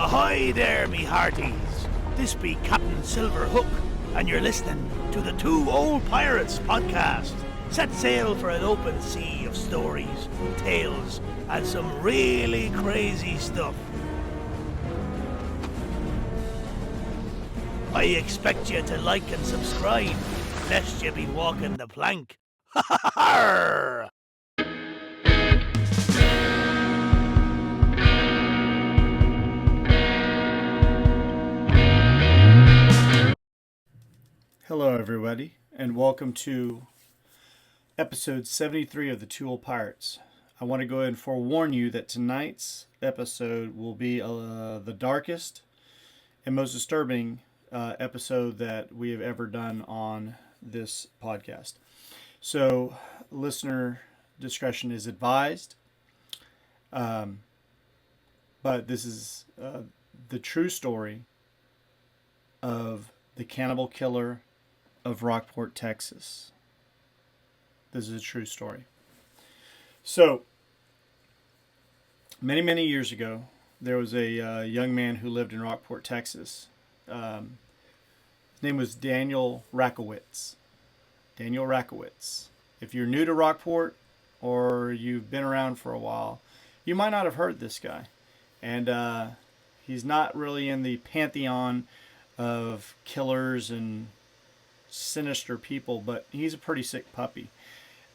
Ahoy there, me hearties! This be Captain Silverhook, and you're listening to the Two Old Pirates podcast. Set sail for an open sea of stories, tales, and some really crazy stuff. I expect you to like and subscribe, lest you be walking the plank. Ha ha ha! Hello, everybody, and welcome to episode 73 of the Two Old Pirates. I want to go ahead and forewarn you that tonight's episode will be the darkest and most disturbing episode that we have ever done on this podcast. So, listener discretion is advised. But this is the true story of the cannibal killer of Rockport, Texas. This is a true story. So, many years ago, there was a young man who lived in Rockport, Texas. His name was Daniel Rakowitz. Daniel Rakowitz. If you're new to Rockport or you've been around for a while, you might not have heard this guy. And he's not really in the pantheon of killers and sinister people, but he's a pretty sick puppy.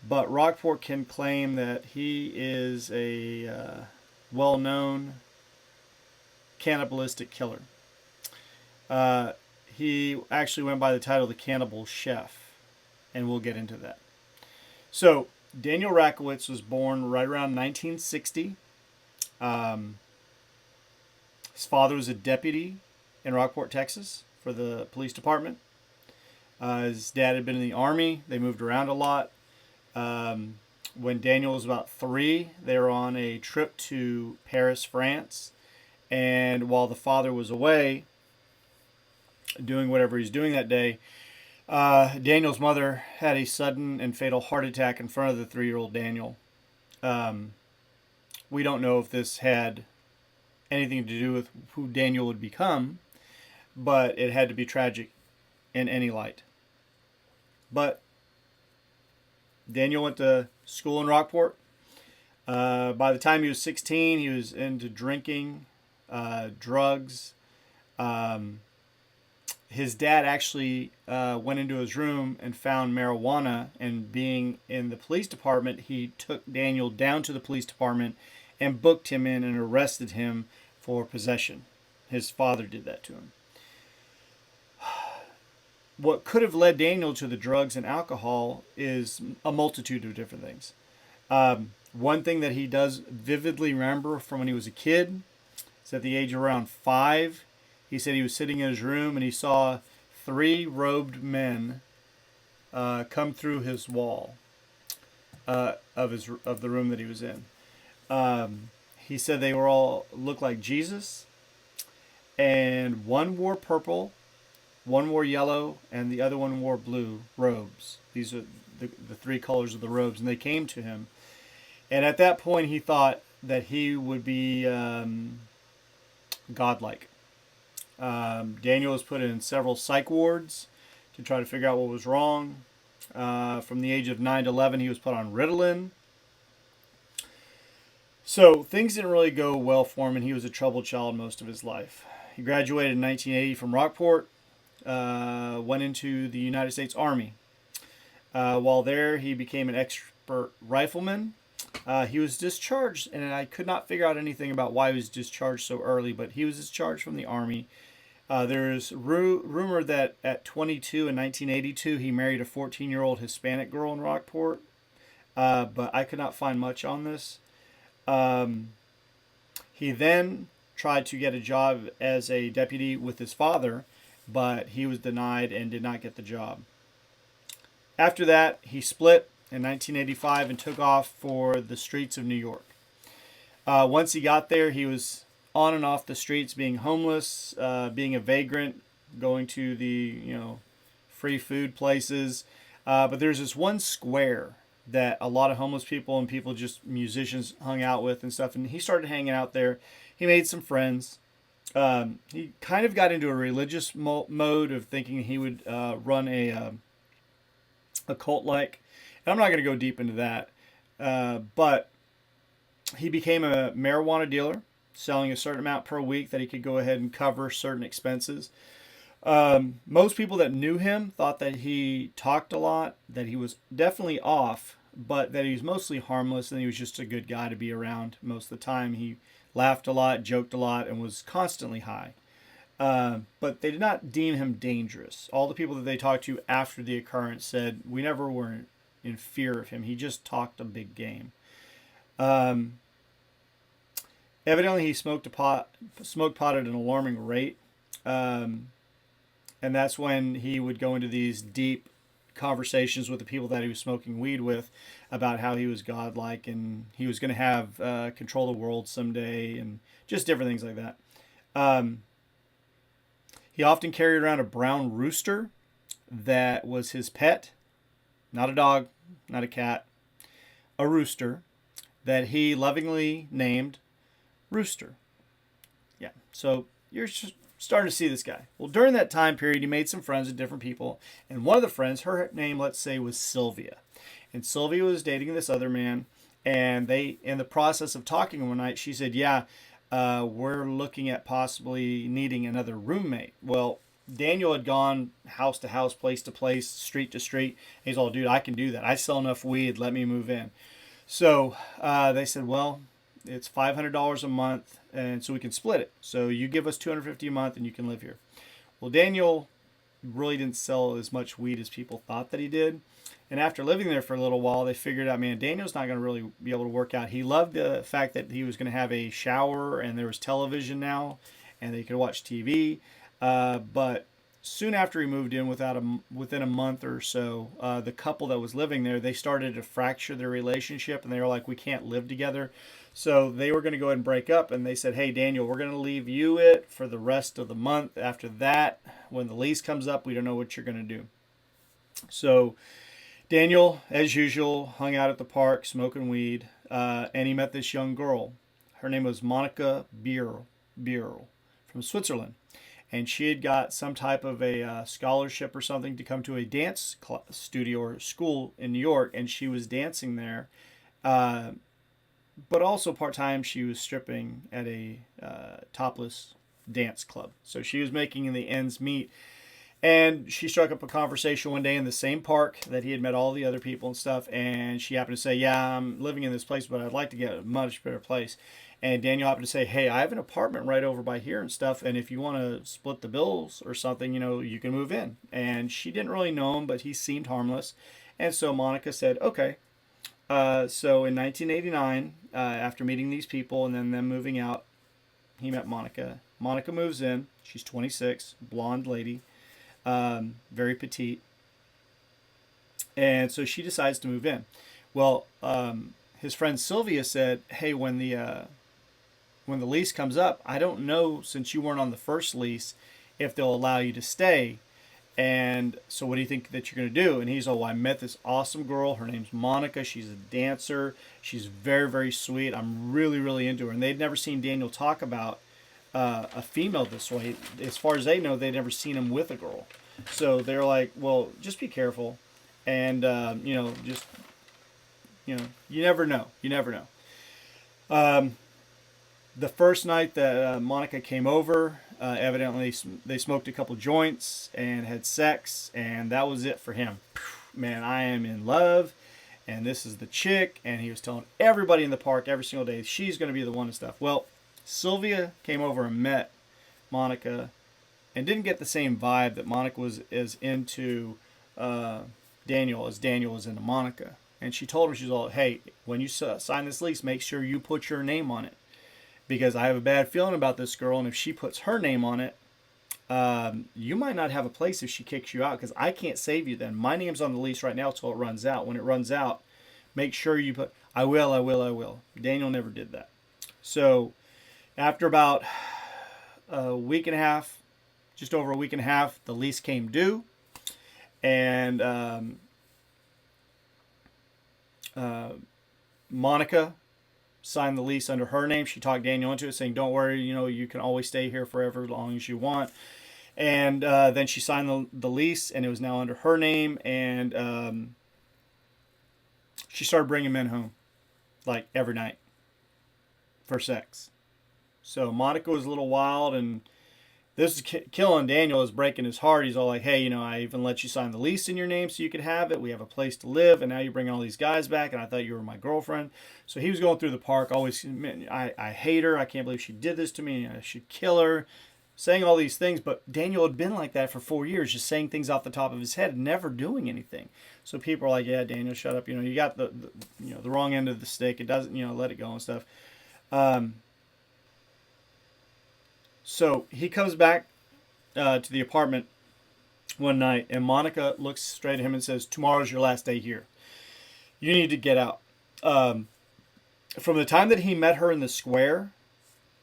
But Rockport can claim that he is a well-known cannibalistic killer. He actually went by the title the Cannibal Chef, and we'll get into that. So, Daniel Rakowitz was born right around 1960. His father was a deputy in Rockport, Texas, for the police department. His dad had been in the Army. They moved around a lot. When Daniel was about 3, they were on a trip to Paris, France. And while the father was away, doing whatever he's doing that day, Daniel's mother had a sudden and fatal heart attack in front of the 3-year-old Daniel. We don't know if this had anything to do with who Daniel would become, but it had to be tragic in any light. But Daniel went to school in Rockport. By the time he was 16, he was into drinking, drugs. His dad actually went into his room and found marijuana, and being in the police department, he took Daniel down to the police department and booked him in and arrested him for possession. His father did that to him. What could have led Daniel to the drugs and alcohol is a multitude of different things. One thing that he does vividly remember from when he was a kid is at the age of around 5, he said he was sitting in his room and he saw 3 robed men come through his wall of the room that he was in. He said they were all looked like Jesus, and one wore purple, one wore yellow, and the other one wore blue robes. These are the 3 colors of the robes, and they came to him. And at that point, he thought that he would be godlike. Daniel was put in several psych wards to try to figure out what was wrong. From the age of 9 to 11, he was put on Ritalin. So things didn't really go well for him, and he was a troubled child most of his life. He graduated in 1980 from Rockport, went into the United States Army. While there, he became an expert rifleman. He was discharged, and I could not figure out anything about why he was discharged so early, but he was discharged from the Army. There's rumor that at 22 in 1982, he married a 14-year-old Hispanic girl in Rockport, but I could not find much on this. He then tried to get a job as a deputy with his father, but he was denied and did not get the job. After that, he split in 1985 and took off for the streets of New York. Once he got there, he was on and off the streets, being homeless, being a vagrant, going to the free food places. But there's this one square that a lot of homeless people and people, just musicians, hung out with and stuff. And he started hanging out there. He made some friends. He kind of got into a religious mode of thinking he would run a cult like. And I'm not going to go deep into that, but he became a marijuana dealer, selling a certain amount per week that he could go ahead and cover certain expenses. Most people that knew him thought that he talked a lot, that he was definitely off, but that he was mostly harmless and he was just a good guy to be around most of the time. He laughed a lot, joked a lot, and was constantly high. But they did not deem him dangerous. All the people that they talked to after the occurrence said, we never were in fear of him. He just talked a big game. Evidently, he smoked pot at an alarming rate. And that's when he would go into these deep conversations with the people that he was smoking weed with about how he was godlike and he was going to have control of the world someday and just different things like that. He often carried around a brown rooster that was his pet, not a dog, not a cat, a rooster that he lovingly named Rooster. Yeah, so you're just starting to see this guy. Well, during that time period, he made some friends with different people. And one of the friends, her name, let's say, was Sylvia. And Sylvia was dating this other man. And they, in the process of talking one night, she said, yeah, we're looking at possibly needing another roommate. Well, Daniel had gone house to house, place to place, street to street. He's all, dude, I can do that. I sell enough weed. Let me move in. So they said, well, it's $500 a month, and so we can split it. So you give us $250 a month, and you can live here. Well, Daniel really didn't sell as much weed as people thought that he did. And after living there for a little while, they figured out, man, Daniel's not going to really be able to work out. He loved the fact that he was going to have a shower, and there was television now, and they could watch TV. But soon after he moved in, within a month or so, the couple that was living there, they started to fracture their relationship, and they were like, we can't live together. So they were going to go ahead and break up, and they said, hey, Daniel, we're going to leave you it for the rest of the month. After that, when the lease comes up, we don't know what you're going to do. So Daniel, as usual, hung out at the park smoking weed, and he met this young girl. Her name was Monica Bierl from Switzerland. And she had got some type of a scholarship or something to come to a dance studio or school in New York, and she was dancing there. But also part-time, she was stripping at a topless dance club. So she was making the ends meet. And she struck up a conversation one day in the same park that he had met all the other people and stuff. And she happened to say, yeah, I'm living in this place, but I'd like to get a much better place. And Daniel happened to say, hey, I have an apartment right over by here and stuff. And if you want to split the bills or something, you can move in. And she didn't really know him, but he seemed harmless. And so Monica said, okay. So in 1989, after meeting these people and then them moving out, he met Monica. Monica moves in. She's 26, blonde lady, very petite. And so she decides to move in. Well, his friend Sylvia said, hey, when the lease comes up, I don't know, since you weren't on the first lease, if they'll allow you to stay. And so what do you think that you're going to do? And he's all, well, I met this awesome girl. Her name's Monica. She's a dancer. She's very, very sweet. I'm really, really into her. And they'd never seen Daniel talk about a female this way. As far as they know, they'd never seen him with a girl. So they're like, well, just be careful. And, you never know. You never know. The first night that Monica came over, evidently they smoked a couple joints and had sex, and that was it for him. Man, I am in love, and this is the chick, and he was telling everybody in the park every single day she's going to be the one and stuff. Well, Sylvia came over and met Monica and didn't get the same vibe that Monica was as into Daniel as Daniel was into Monica. And she told him, she's all, hey, when you sign this lease, make sure you put your name on it. Because I have a bad feeling about this girl, and if she puts her name on it, you might not have a place if she kicks you out, because I can't save you then. My name's on the lease right now till it runs out. When it runs out, make sure you put, I will. Daniel never did that. So after about a week and a half, just over a week and a half, the lease came due. And Monica signed the lease under her name. She talked Daniel into it, saying, don't worry, you can always stay here forever as long as you want. And then she signed the lease, and it was now under her name. And she started bringing men home, like every night, for sex. So Monica was a little wild, and this is killing Daniel, is breaking his heart. He's all like, hey, I even let you sign the lease in your name so you could have it. We have a place to live, and now you bring all these guys back, and I thought you were my girlfriend. So he was going through the park, always, I hate her. I can't believe she did this to me. I should kill her. Saying all these things, but Daniel had been like that for 4 years, just saying things off the top of his head, never doing anything. So people are like, yeah, Daniel, shut up. You got the wrong end of the stick. It doesn't, let it go and stuff. So he comes back to the apartment one night, and Monica looks straight at him and says, tomorrow's your last day here. You need to get out. From the time that he met her in the square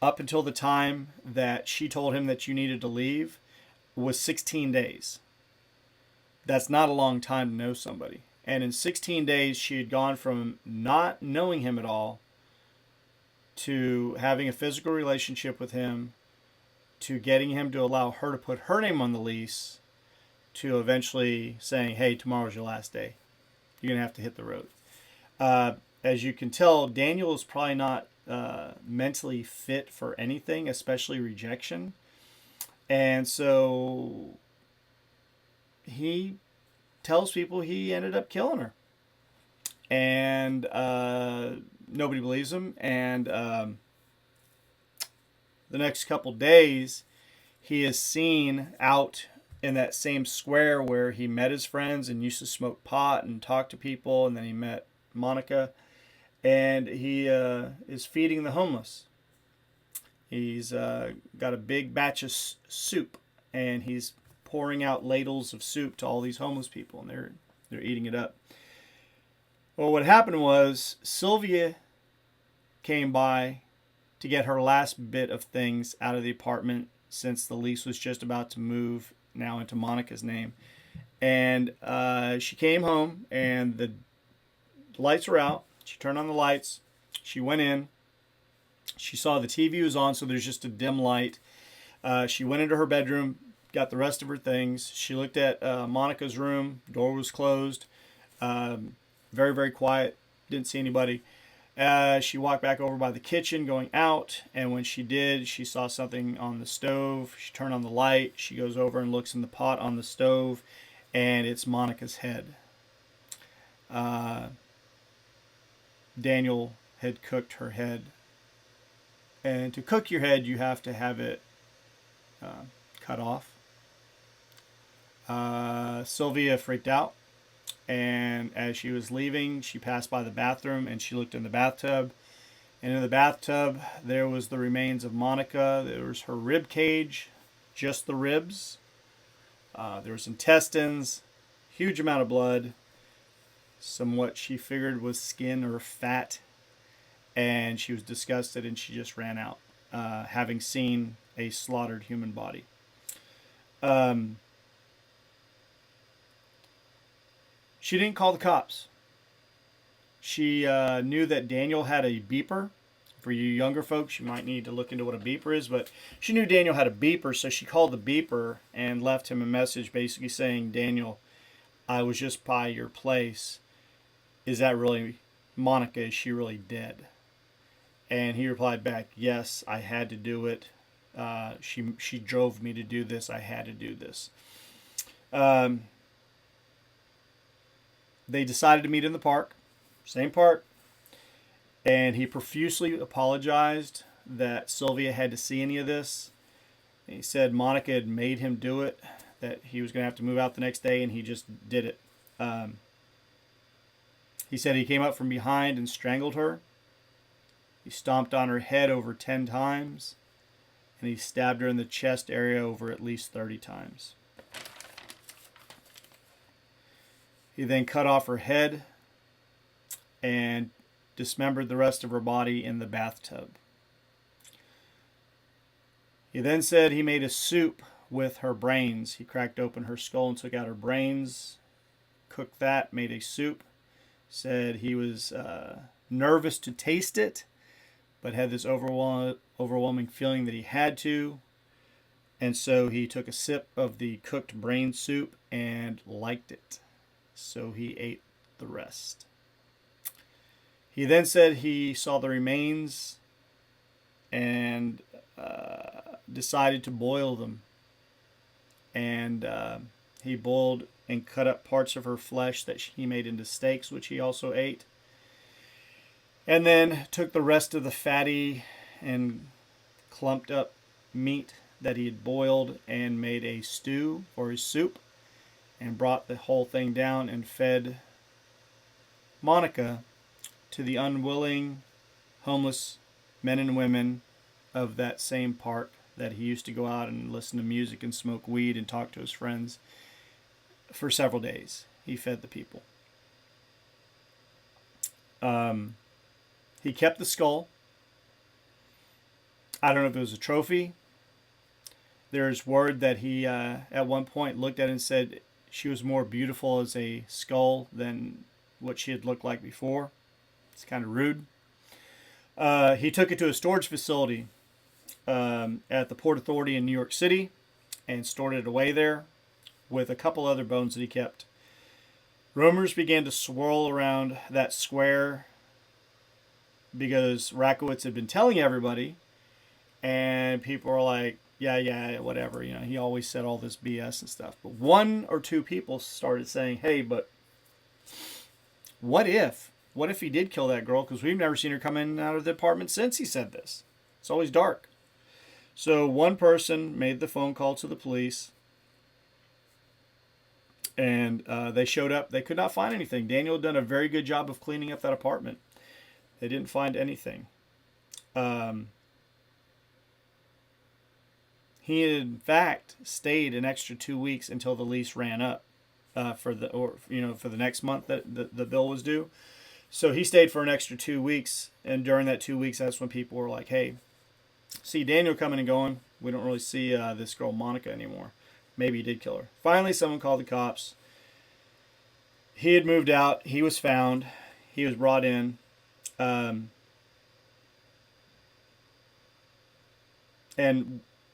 up until the time that she told him that you needed to leave was 16 days. That's not a long time to know somebody. And in 16 days, she had gone from not knowing him at all to having a physical relationship with him, to getting him to allow her to put her name on the lease, to eventually saying, hey, tomorrow's your last day. You're going to have to hit the road. As you can tell, Daniel is probably not mentally fit for anything, especially rejection. And so he tells people he ended up killing her. And nobody believes him. And the next couple days, he is seen out in that same square where he met his friends and used to smoke pot and talk to people. And then he met Monica. And he is feeding the homeless. He's got a big batch of soup, and he's pouring out ladles of soup to all these homeless people, and they're eating it up. Well, what happened was Sylvia came by to get her last bit of things out of the apartment, since the lease was just about to move now into Monica's name. And she came home, and the lights were out. She turned on the lights. She went in. She saw the TV was on, so there's just a dim light. She went into her bedroom, got the rest of her things. She looked at Monica's room. Door was closed. Very, very quiet. Didn't see anybody. She walked back over by the kitchen going out, and when she did, she saw something on the stove. She turned on the light. She goes over and looks in the pot on the stove, and it's Monica's head. Daniel had cooked her head. And to cook your head, you have to have it cut off. Sylvia freaked out. And as she was leaving, she passed by the bathroom and she looked in the bathtub. And in the bathtub, there was the remains of Monica. There was her rib cage, just the ribs. There was intestines, huge amount of blood. Some what she figured was skin or fat, and she was disgusted and she just ran out, having seen a slaughtered human body. She didn't call the cops. She knew that Daniel had a beeper. For you younger folks, you might need to look into what a beeper is, but she knew Daniel had a beeper, so she called the beeper and left him a message basically saying, Daniel, I was just by your place. Is that really Monica? Is she really dead? And he replied back, yes, I had to do it. She drove me to do this. I had to do this. They decided to meet in the park, same park. And he profusely apologized that Sylvia had to see any of this. And he said Monica had made him do it, that he was going to have to move out the next day, and he just did it. He said he came up from behind and strangled her. He stomped on her head over 10 times, and he stabbed her in the chest area over at least 30 times. He then cut off her head and dismembered the rest of her body in the bathtub. He then said he made a soup with her brains. He cracked open her skull and took out her brains, cooked that, made a soup. Said he was nervous to taste it but had this overwhelming feeling that he had to. And so he took a sip of the cooked brain soup and liked it. So he ate the rest. He then said he saw the remains and decided to boil them. And he boiled and cut up parts of her flesh that he made into steaks, which he also ate. And then took the rest of the fatty and clumped up meat that he had boiled and made a stew or a soup, and brought the whole thing down and fed Monica to the unwilling homeless men and women of that same park that he used to go out and listen to music and smoke weed and talk to his friends. For several days he fed the people. He kept the skull. I don't know if it was a trophy. There's word that he at one point looked at it and said she was more beautiful as a skull than what she had looked like before. It's kind of rude. He took it to a storage facility at the Port Authority in New York City and stored it away there with a couple other bones that he kept. Rumors began to swirl around that square because Rakowitz had been telling everybody, and people were like, yeah, whatever. You know, he always said all this BS and stuff. But one or two people started saying, hey, but what if? What if he did kill that girl? Because we've never seen her come in and out of the apartment since he said this. It's always dark. So one person made the phone call to the police, and they showed up. They could not find anything. Daniel had done a very good job of cleaning up that apartment. They didn't find anything. He had, in fact, stayed an extra 2 weeks until the lease ran up for the next month that the bill was due. So he stayed for an extra 2 weeks, and during that 2 weeks, that's when people were like, hey, see Daniel coming and going. We don't really see this girl Monica anymore. Maybe he did kill her. Finally, someone called the cops. He had moved out. He was found. He was brought in. And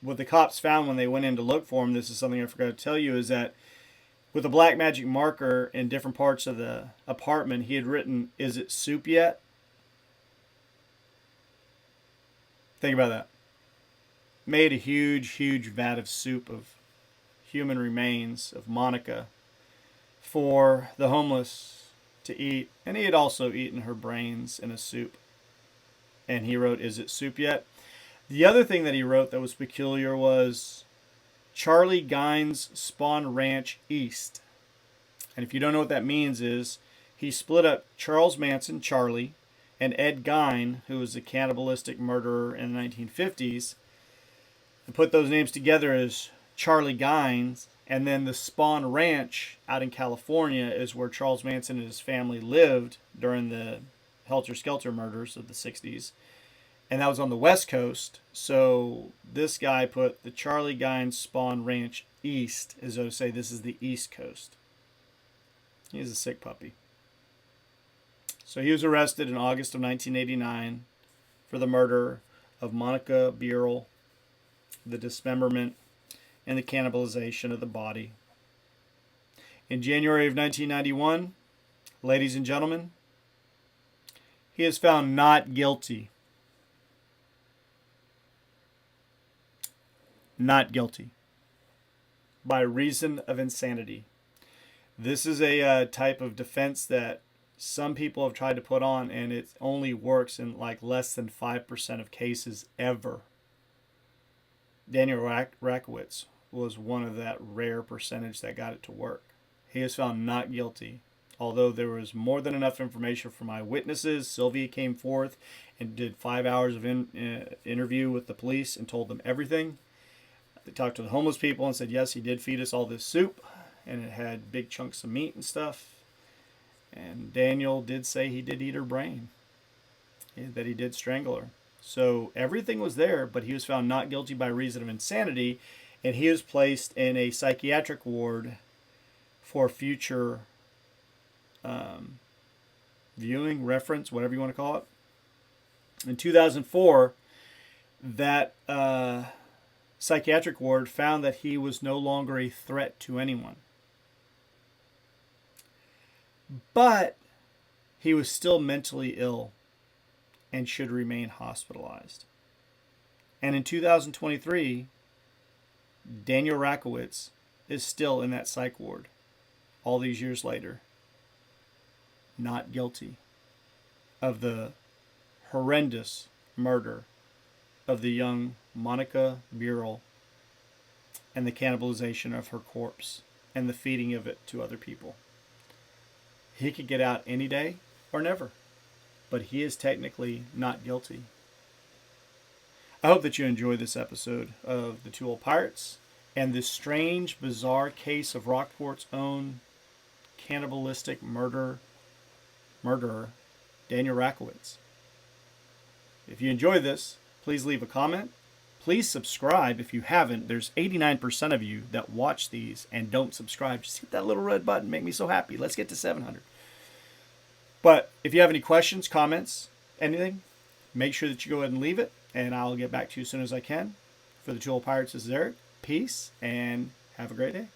what the cops found when they went in to look for him, this is something I forgot to tell you, is that with a black magic marker in different parts of the apartment, he had written, "Is it soup yet?" Think about that. Made a huge, huge vat of soup of human remains of Monica for the homeless to eat. And he had also eaten her brains in a soup. And he wrote, "Is it soup yet?" The other thing that he wrote that was peculiar was Charlie Gines Spawn Ranch East. And if you don't know what that means, is he split up Charles Manson, Charlie, and Ed Gein, who was a cannibalistic murderer in the 1950s, and put those names together as Charlie Gines. And then the Spawn Ranch out in California is where Charles Manson and his family lived during the Helter Skelter murders of the 60s. And that was on the West Coast. So this guy put the Charlie Gines Spawn Ranch East, as though to say this is the East Coast. He's a sick puppy. So he was arrested in August of 1989 for the murder of Monica Burrell, the dismemberment, and the cannibalization of the body. In January of 1991, ladies and gentlemen, he is found not guilty. Not guilty. By reason of insanity. This is a type of defense that some people have tried to put on, and it only works in like less than 5% of cases ever. Daniel Rakowitz was one of that rare percentage that got it to work. He is found not guilty. Although there was more than enough information from eyewitnesses, Sylvia came forth and did 5 hours of interview with the police and told them everything. They talked to the homeless people and said, yes, he did feed us all this soup, and it had big chunks of meat and stuff. And Daniel did say he did eat her brain, that he did strangle her. So everything was there, but he was found not guilty by reason of insanity, and he was placed in a psychiatric ward for future viewing, reference, whatever you want to call it. In 2004, that psychiatric ward found that he was no longer a threat to anyone. But he was still mentally ill and should remain hospitalized. And in 2023, Daniel Rakowitz is still in that psych ward all these years later, not guilty of the horrendous murder of the young Monica Burrell and the cannibalization of her corpse and the feeding of it to other people. He could get out any day or never, but he is technically not guilty. I hope that you enjoy this episode of The Two Old Pirates and this strange, bizarre case of Rockport's own cannibalistic murderer, Daniel Rakowitz. If you enjoy this, please leave a comment. Please subscribe if you haven't. There's 89% of you that watch these and don't subscribe. Just hit that little red button. Make me so happy. Let's get to 700. But if you have any questions, comments, anything, make sure that you go ahead and leave it, and I'll get back to you as soon as I can. For the Two Old Pirates, this is Eric. Peace, and have a great day.